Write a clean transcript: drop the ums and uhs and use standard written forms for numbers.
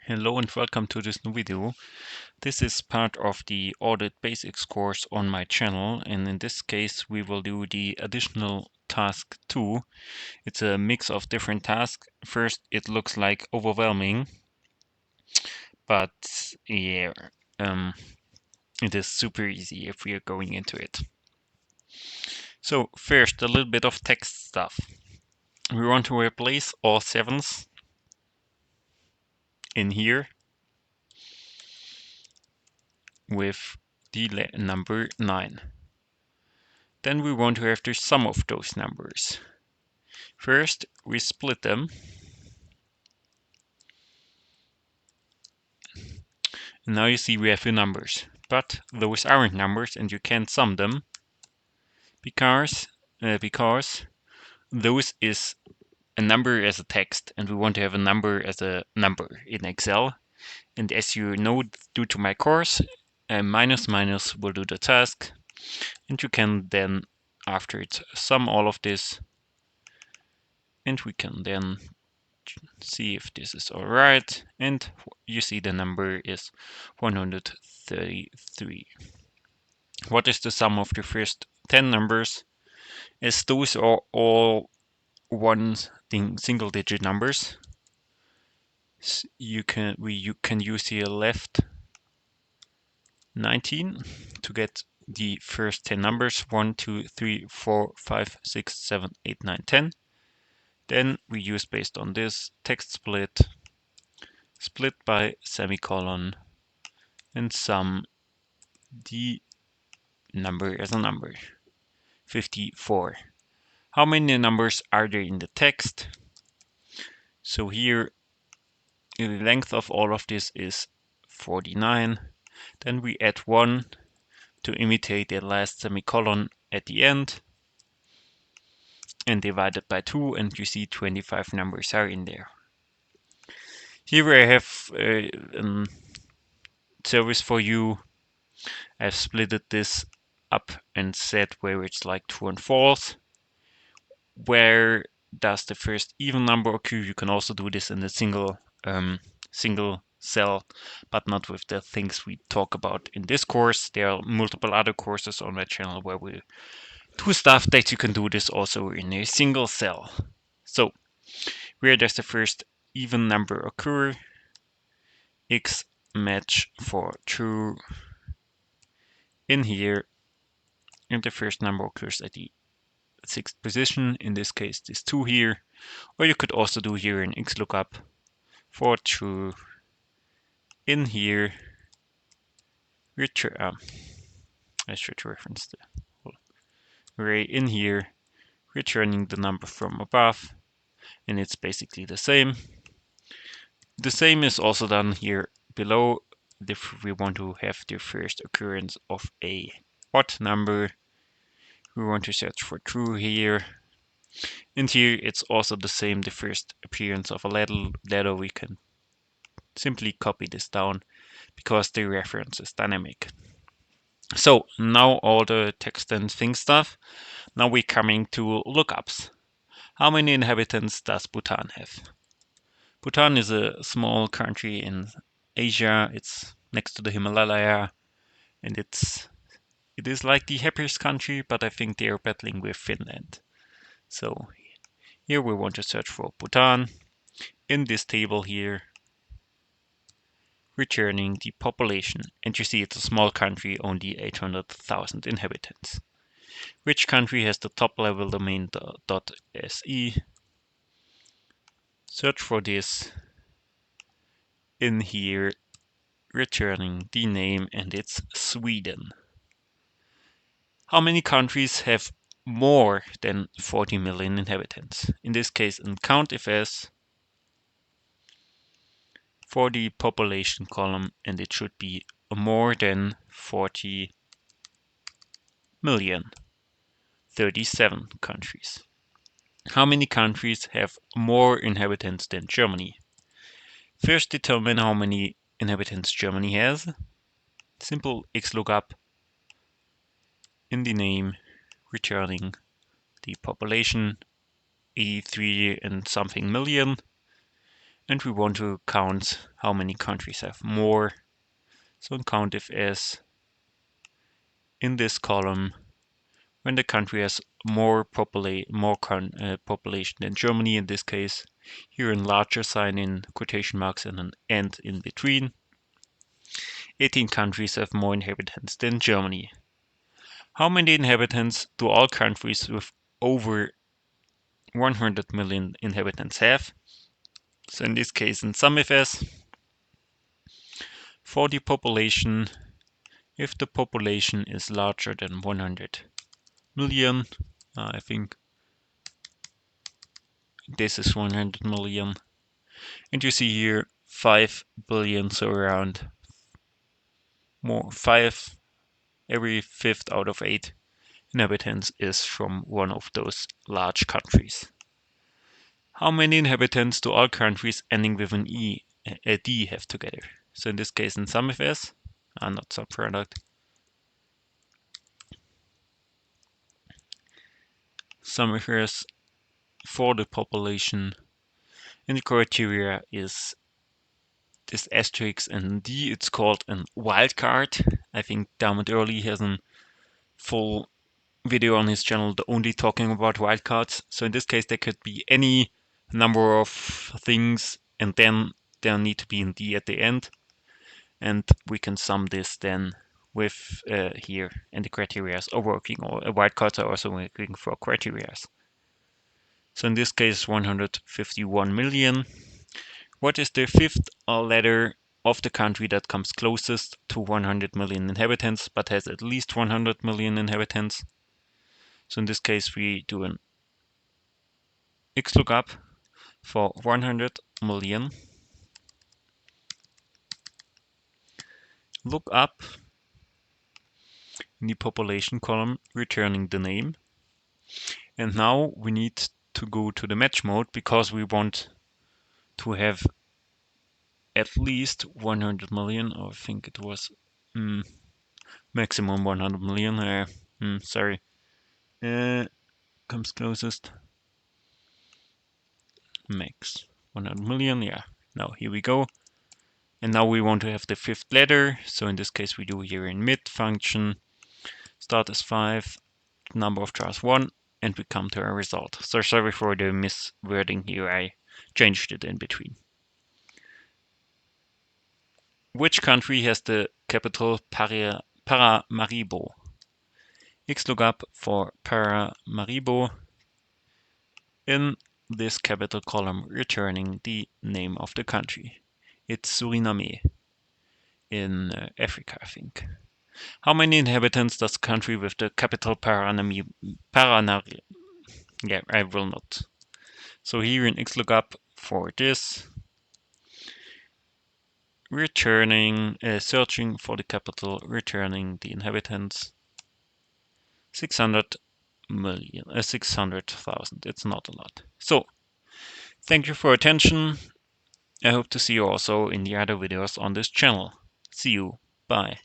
Hello and welcome to this new video. This is part of the Audit Basics course on my channel, and in this case we will do the additional task 2. It's a mix of different tasks. First it looks like overwhelming, but yeah, it is super easy if we are going into it. So first, a little bit of text stuff. We want to replace all 7s in here with the number 9. Then we want to have the sum of those numbers. First, we split them. And now you see we have two numbers. But those aren't numbers and you can't sum them because those is a number as a text and we want to have a number as a number in Excel. And as you know, due to my course, minus minus will do the task. And you can then, after it, sum all of this. And we can then see if this is all right, and you see the number is 133. What is the sum of the first 10 numbers? As those are all single digit numbers, you can use here left 19 to get the first 10 numbers 1, 2, 3, 4, 5, 6, 7, 8, 9, 10. Then we use, based on this, text split by semicolon, and sum the number as a number, 54. How many numbers are there in the text? So here the length of all of this is 49. Then we add 1 to imitate the last semicolon at the end, and divide it by 2, and you see 25 numbers are in there. Here I have a service for you. I've splitted this up and said where it's like true and false. Where does the first even number occur? You can also do this in a single cell, but not with the things we talk about in this course. There are multiple other courses on my channel where we do stuff that you can do this also in a single cell. So where does the first even number occur? X match for true in here, and the first number occurs at the 6th position. In this case, this 2 here, or you could also do here an XLOOKUP for true in here. I should reference the whole array in here, returning the number from above, and it's basically the same. The same is also done here below. If we want to have the first occurrence of a odd number, we want to search for true here. And here it's also the same, the first appearance of a letter. We can simply copy this down because the reference is dynamic. So now all the text and thing stuff. Now we're coming to lookups. How many inhabitants does Bhutan have? Bhutan is a small country in Asia. It's next to the Himalaya, and it is like the happiest country, but I think they are battling with Finland. So here we want to search for Bhutan in this table here, returning the population. And you see it's a small country, only 800,000 inhabitants. Which country has the top level domain .se? Search for this in here, returning the name, and it's Sweden. How many countries have more than 40 million inhabitants? In this case, in COUNTIFS for the population column, and it should be more than 40 million. 37 countries. How many countries have more inhabitants than Germany? First, determine how many inhabitants Germany has. Simple XLOOKUP in the name, returning the population, 83 and something million. and we want to count how many countries have more. So count if as in this column when the country has more population than Germany in this case. Here in larger sign in quotation marks and an and in between. 18 countries have more inhabitants than Germany. How many inhabitants do all countries with over 100 million inhabitants have? So in this case, in SUMIFS, for the population, if the population is larger than 100 million, I think this is 100 million, and you see here 5 billion, so around more 5 every fifth out of 8 inhabitants is from one of those large countries. How many inhabitants do all countries ending with an a D have together? So in this case in SUMIFS, not subproduct, SUMIFS for the population, and the criteria is this asterisk and D. It's called a wildcard. I think Diamond Early has a full video on his channel only talking about wildcards. So in this case, there could be any number of things, and then there need to be a D at the end. And we can sum this then with here, and the criteria are working, or wildcards are also working for criteria. So in this case, 151 million. What is the fifth letter of the country that comes closest to 100 million inhabitants, but has at least 100 million inhabitants? So in this case, we do an XLOOKUP for 100 million. Look up in the population column, returning the name. And now we need to go to the match mode because we want to have at least 100 million, or I think it was maximum 100 million. Sorry. Comes closest. Max 100 million. Yeah. Now here we go. And now we want to have the fifth letter. So in this case, we do here in mid function. Start as 5, number of jars 1, and we come to our result. So sorry for the miswording here. I changed it in between. Which country has the capital Paramaribo? XLOOKUP for Paramaribo in this capital column, returning the name of the country. It's Suriname in Africa, I think. How many inhabitants does the country with the capital Yeah, I will not. So here in XLOOKUP for this, returning, searching for the capital, returning the inhabitants, 600 million, 600,000. It's not a lot. So, thank you for attention. I hope to see you also in the other videos on this channel. See you. Bye.